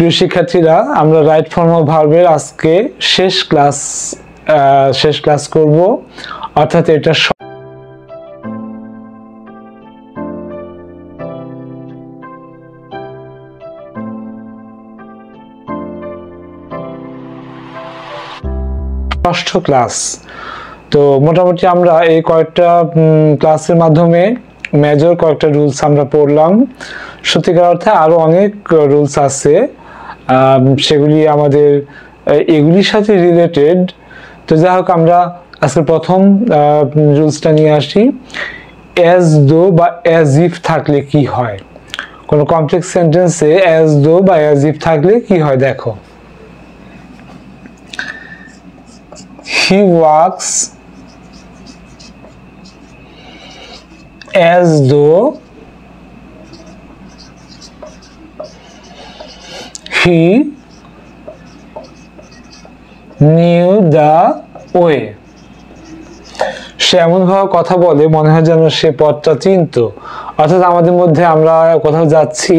প্রিয় শিক্ষার্থীরা, আমরা রাইট ফর্ম অফ ভার্বের আজকে শেষ ক্লাস করব, অর্থাৎ এটা ষষ্ঠ ক্লাস। তো মোটামুটি আমরা এই কয়েকটা ক্লাসের মাধ্যমে মেজর কয়েকটা রুলস আমরা পড়লাম। সত্যিকার অর্থে আরো অনেক রুলস আছে, সেগুলি আমাদের এগুলির সাথে রিলেটেড। তো যাই হোক, আমরা আজকে প্রথম রুলসটা নিয়ে আসি। অ্যাজ দো বা অ্যাজ ইফ থাকলে কি হয়, কোনো কমপ্লেক্স সেন্টেন্সে অ্যাজ দো বা অ্যাজ ইফ থাকলে কি হয় দেখো। He walks as though he knew the way. সে এমন ভাবে কথা বলে মনে হয় যেন সে পথটা চিনত। অর্থাৎ আমাদের মধ্যে আমরা কোথাও যাচ্ছি,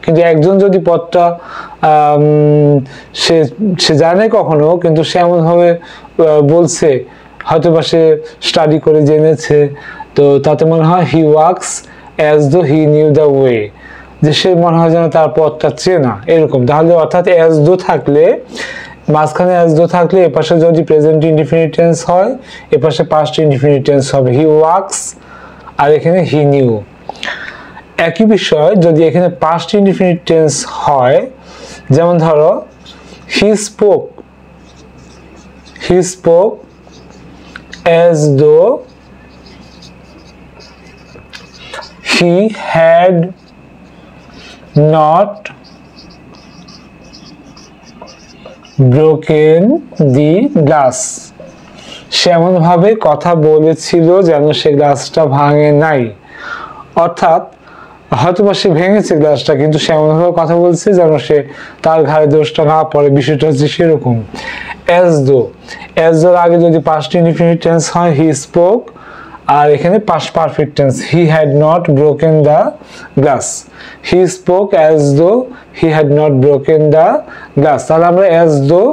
কিন্তু একজন যদি পথটা সে জানে কখনো, কিন্তু সে এমন ভাবে বলছে, হয়তো বা সে স্টাডি করে জেনেছে, তো তাতে মনে হয় হি wax as though he knew the way, যে সে মনে হয় যেন তার পথটা চেনা, এরকম। তাহলে অর্থাৎ অ্যাজ দো থাকলে, মাঝখানে অ্যাজ দো থাকলে এপাশে যদি প্রেজেন্ট ইনডিফিনিট টেন্স হয়, এপাশে পাস্ট ইনডিফিনিট টেন্স হবে, হি ওয়াক্স, আর এখানে হি নিউ। একই বিষয় যদি এখানে পাস্ট ইনডিফিনিট টেন্স হয়, যেমন ধরো he spoke as though he had not broken the glass. সে এমন ভাবে কথা বলেছিল যেন সে গ্লাসটা ভাঙে নাই। অর্থাৎ হয়তো বা সে ভেঙেছে গ্লাসটা, কিন্তু সে এমন ভাবে কথা বলছে যেন সে তার ঘাড়ে দোষটা না পড়ে। বিষয়টা হচ্ছে সেরকম। as though আগে যদি পাস্ট ইনডিফিনিট টেন্স হয় হি স্পোক, আর এখানে past perfect tense he had not broken the glass. He spoke as though he had not broken the glass। তাহলে আমরা as though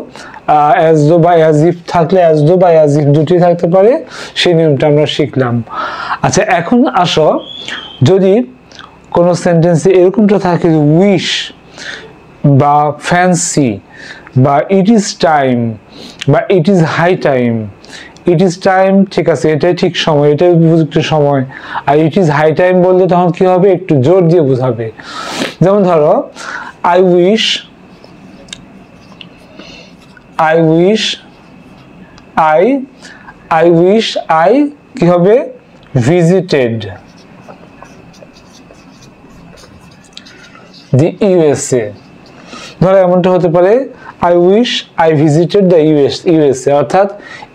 বা as if থাকলে as though বা as if দুটি থাকতে পারে, সেই নিয়মটা আমরা শিখলাম। আচ্ছা, এখন আসো, যদি কোনো সেন্টেন্সে এরকমটা থাকে উইশ বা ফ্যান্সি বা ইট ইজ টাইম বা it is high time. It is time, ঠিক আছে, এটাই ঠিক সময়, এটাই উপযুক্ত সময়। আর ইট ইজ হাই টাইম বললে তখন কি হবে, একটু জোর দিয়ে বোঝাবে। যেমন ধরো আই উইশ আই কি হবে, ভিজিটেড দি ইউএসএ। ধরো এমনটা হতে পারে I wish I visited the USA. অর্থাৎ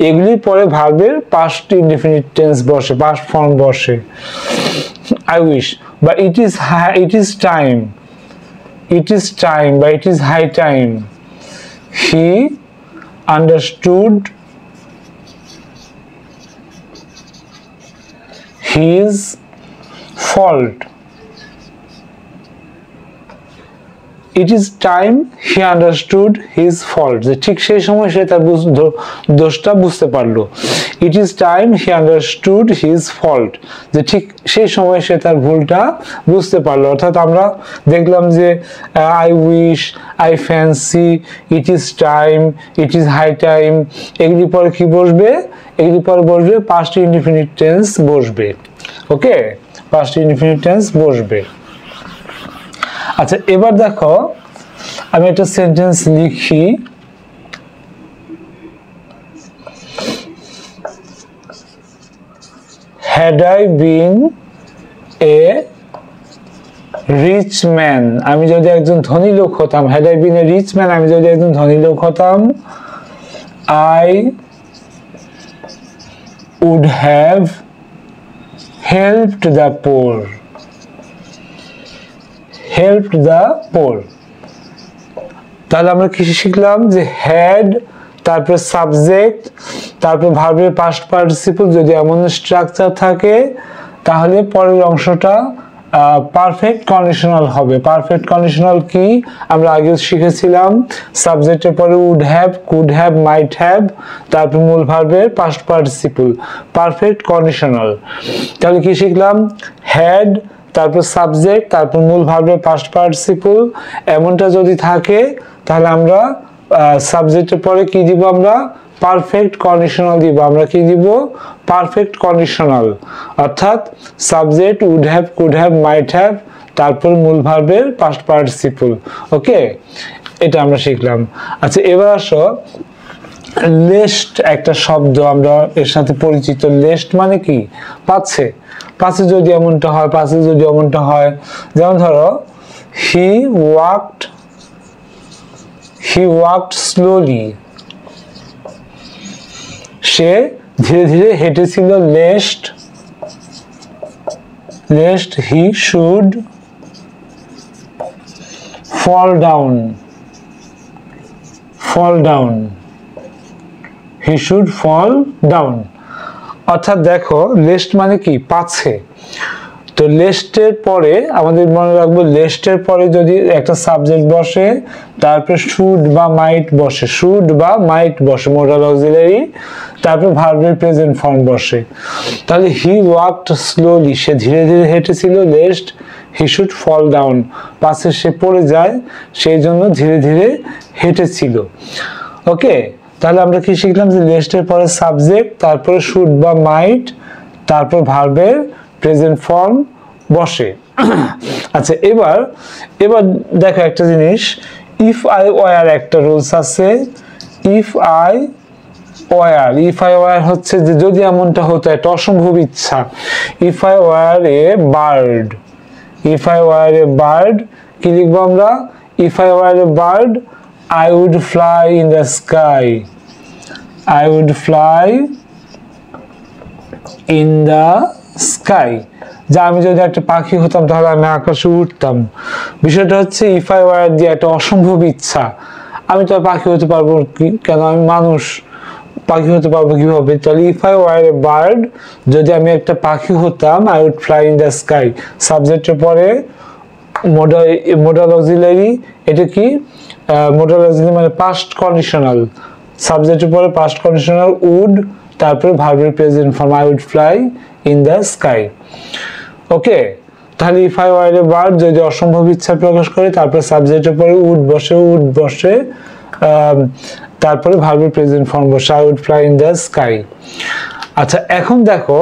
এগুলির পরে ভার্বের পাস্ট ইনডিফিনিট টেন্স বসে, পাস্ট ফর্ম বসে। আই উইশ বা ইট ইজ টাইম বা it is high time. He understood his fault. It is time he understood his fault, যে ঠিক সেই সময় সে তার দোষটা বুঝতে পারলো। It is time he understood his fault, যে ঠিক সেই সময় সে তার ভুলটা বুঝতে পারলো। অর্থাৎ আমরা দেখলাম যে I wish, I fancy, it is time, it is high time, এগুলি পরে কি বসবে, এগুলি পরে বসবে past indefinite tense বসবে। ওকে, past indefinite tense বসবে। আচ্ছা, এবার দেখো আমি একটা সেন্টেন্স লিখি। had I been a rich man, আমি যদি একজন ধনী লোক হতাম, had I been a rich man, আমি যদি একজন ধনী লোক হতাম, I would have helped the poor. তাহলে আমরা কি শিখলাম, যে হ্যাড, তারপরে সাবজেক্ট, তারপরে ভার্বের পাস্ট পার্টিসিপল যদি এমন স্ট্রাকচার থাকে, তাহলে পরের অংশটা পারফেক্ট কন্ডিশনাল হবে। পারফেক্ট কন্ডিশনাল কি আমরা আগে শিখেছিলাম, সাবজেক্টের পরে would have, could have, might have, তারপর মূল ভার্বের পাস্ট পার্টিসিপল, পারফেক্ট কন্ডিশনাল। তাহলে কি শিখলাম, হ্যাড, তারপর সাবজেক্ট, তারপর মূল ভার্বের পাস্ট পার্টিসিপল, এমনটা যদি থাকে তাহলে আমরা সাবজেক্টের পরে কি দিব, আমরা পারফেক্ট কন্ডিশনাল দিব। আমরা কি দিব, পারফেক্ট কন্ডিশনাল, অর্থাৎ subject would have, could have, might have, তারপর মূল ভার্বের পাস্ট পার্টিসিপল। ওকে, এটা আমরা শিখলাম। আচ্ছা, এবার আসো, লেস্ট একটা শব্দ আমরা এর সাথে পরিচিত। লেস্ট মানে কি, পাচ্ছে। পাচ্ছে যদি এমনটা হয়, পাচ্ছে যদি এমনটা হয়, যেমন ধরো হি ওয়াকড স্লোলি, সে ধীরে ধীরে হেঁটেছিল। Lest he should fall down, he should fall down. অর্থাৎ দেখো, লেস্ট মানে কি, পাচ্ছে। তো লেস্টের পরে আমাদের মনে রাখবো, লেস্টের পরে যদি একটা সাবজেক্ট বসে, তারপরে শুড বা মাইট বসে, মোডাল অক্সিলারি, তারপরে ভার্বের প্রেজেন্ট ফর্ম বসে। তাহলে হি ওয়াকড স্লোলি, সে ধীরে ধীরে হেঁটেছিল। Lest he should fall down, পাশে সে পড়ে যায়, সেই জন্য ধীরে ধীরে হেঁটেছিল। ওকে, তাহলে আমরা কি শিখলাম, যে লেস্টের পরে সাবজেক্ট, তারপরে শুড বা মাইট, তারপর ভার্বের প্রেজেন্ট ফর্ম বসে। আচ্ছা, এবার দেখো একটা জিনিস, ইফ আই ওয়ার একটা রুলস আছে। ইফ আই ওয়ার হচ্ছে যে যদি এমনটা হতো, একটা অসম্ভব ইচ্ছা। If I were a bird, কি লিখবো আমরা, if I were a bird I would fly in the sky. যে আমি যদি একটা পাখি হতাম তাহলে আমি আকাশে উঠতাম। বিষয়টা হচ্ছে ইফ আই ওয়ার দিয়ে একটা অসম্ভব ইচ্ছা। আমি তো পাখি হতে পারবো কি, কেন, আমি মানুষ, পাখি হতে পারবো কিভাবে? তাহলে if I were a bird, যদি আমি একটা পাখি হতাম, I would fly in the sky, সাবজেক্টের পরে মোডাল অক্সিলারি, এটা কি, মোডাল অক্সিলারি মানে পাস্ট কন্ডিশনাল, সাবজেক্টের পরে পাস্ট কন্ডিশনাল উড, তারপরে ভার্বের present form, I would fly in the sky। ওকে, তাহলে if I were a bird যদি অসম্ভব ইচ্ছা প্রকাশ করে, তারপরে সাবজেক্টের পরে উড বসে, তারপরে ভার্বের প্রেজেন্ট ফর্ম বসে, I would fly in the sky। আচ্ছা, এখন দেখো,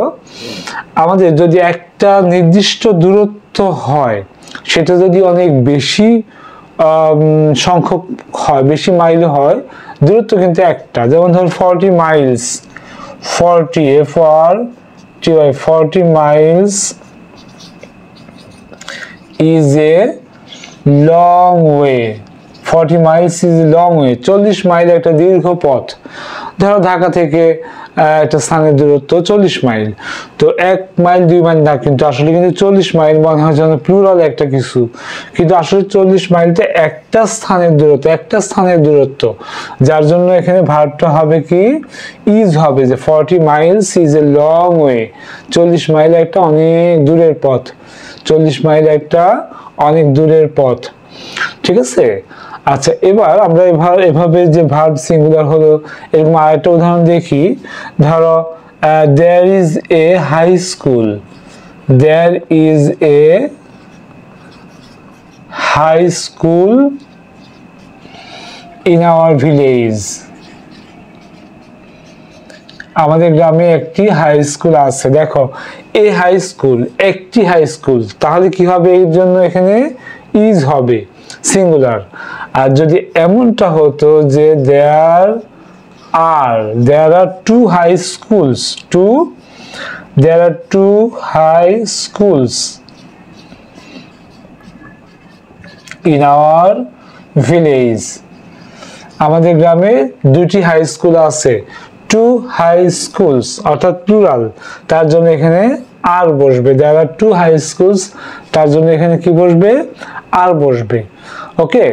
আমাদের যদি একটা নির্দিষ্ট দূরত্ব হয়, সেটা যদি অনেক বেশি সংখ্যক হয়, বেশি মাইল হয়, দূরত্ব কিন্তু একটা, যেমন ধর 40 Miles, 40 Miles is a long way, 40 Miles is a long way, 40 mile একটা দীর্ঘ পথ। ধরো ঢাকা থেকে একটা স্থানের দূরত্ব 40 মাইল, তো 1 মাইল 2 মাইল না, কিন্তু আসলে কিন্তু 40 মাইল মনে হয় যেন প্লুরাল একটা কিছু, কিন্তু আসলে 40 মাইলতে একটা স্থানের দূরত্ব, যার জন্য এখানে ভার্বটা হবে কি, ইজ হবে, যে 40 Miles is a long way, 40 mile একটা অনেক দূরের পথ, 40 মাইল একটা অনেক দূরের পথ। ঠিক আছে? আচ্ছা, এবার আমরা এভাবে যে ভার্ব সিঙ্গুলার হলো, এরকম আরেকটা উদাহরণ দেখি। ধরো there is a high school in our village, আমাদের গ্রামে একটি হাই স্কুল আছে। দেখো, এ হাই স্কুল, একটি হাই স্কুল, তাহলে কি হবে, এর জন্য এখানে ইজ হবে সিঙ্গুলার। আর যদি এমনটা হতো যে there are two high schools in our village, আমাদের গ্রামে দুটি হাই স্কুল আছে, two high schools অর্থাৎ প্লুরাল, তার জন্য এখানে আর বসবে, there are two high schools, তার জন্য এখানে কি বসবে, আর বসবে। ওকে,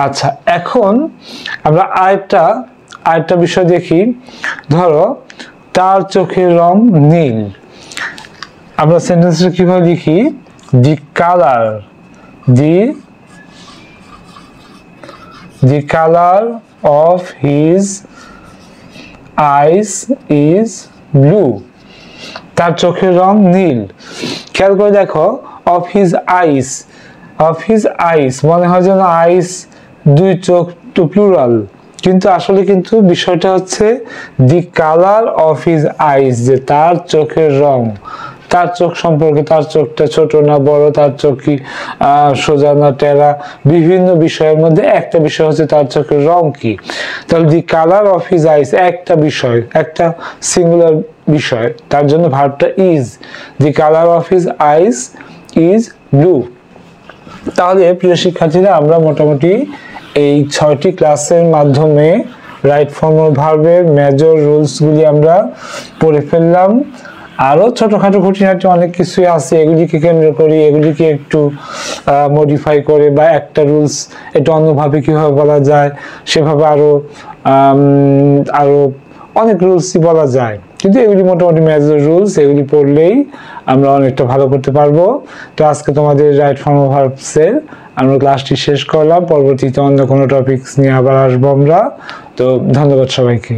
আচ্ছা, এখন আমরা আরেকটা বিষয় দেখি। ধরো তার চোখের রং নীল, আমরা সেন্টেন্সটা কিভাবে লিখি, the color of his eyes is blue. তার চোখের রং নীল। খেয়াল করে দেখো, of his eyes মনে হয় যেন আইস দুই চোখ, তো প্লুরাল, কিন্তু আসলে কিন্তু বিষয়টা হচ্ছে দি কালার অফ হিজ আইস, যে তার চোখের রং, তার চোখ সম্পর্কে, তার চোখটা ছোট না বড়, তার চোখ কি সোজা না টেরা, বিভিন্ন বিষয়ের মধ্যে একটা বিষয় হচ্ছে তার চোখের রং কি। তাহলে the colour of his eyes একটা বিষয়, একটা সিঙ্গুলার বিষয়, তার জন্য ভার্বটা is. The colour of his eyes is blue. তাহলে প্রিয় শিক্ষার্থীরা, আমরা মোটামুটি এই 6টি ক্লাসের মাধ্যমে রাইট ফর্ম অফ ভার্বের মেজর রুলসগুলি আমরা পড়ে ফেললাম। আরো ছোটখাটো খুঁটিনাটি অনেক কিছুই আছে, এগুলিকে কেন্দ্র করি, এগুলিকে একটু মডিফাই করে বা একটা রুলস একটু অন্যভাবে কিভাবে বলা যায় সেভাবে আরো অনেক রুলসই বলা যায়, কিন্তু এগুলি মোটামুটি মেজর রুলস, এগুলি পড়লেই আমরা অনেকটা ভালো করতে পারবো। তো আজকে তোমাদের রাইট ফর্ম অফ ভার্বসের আমরা ক্লাসটি শেষ করলাম। পরবর্তীতে অন্য কোনো টপিকস নিয়ে আবার আসবো আমরা। তো ধন্যবাদ সবাইকে।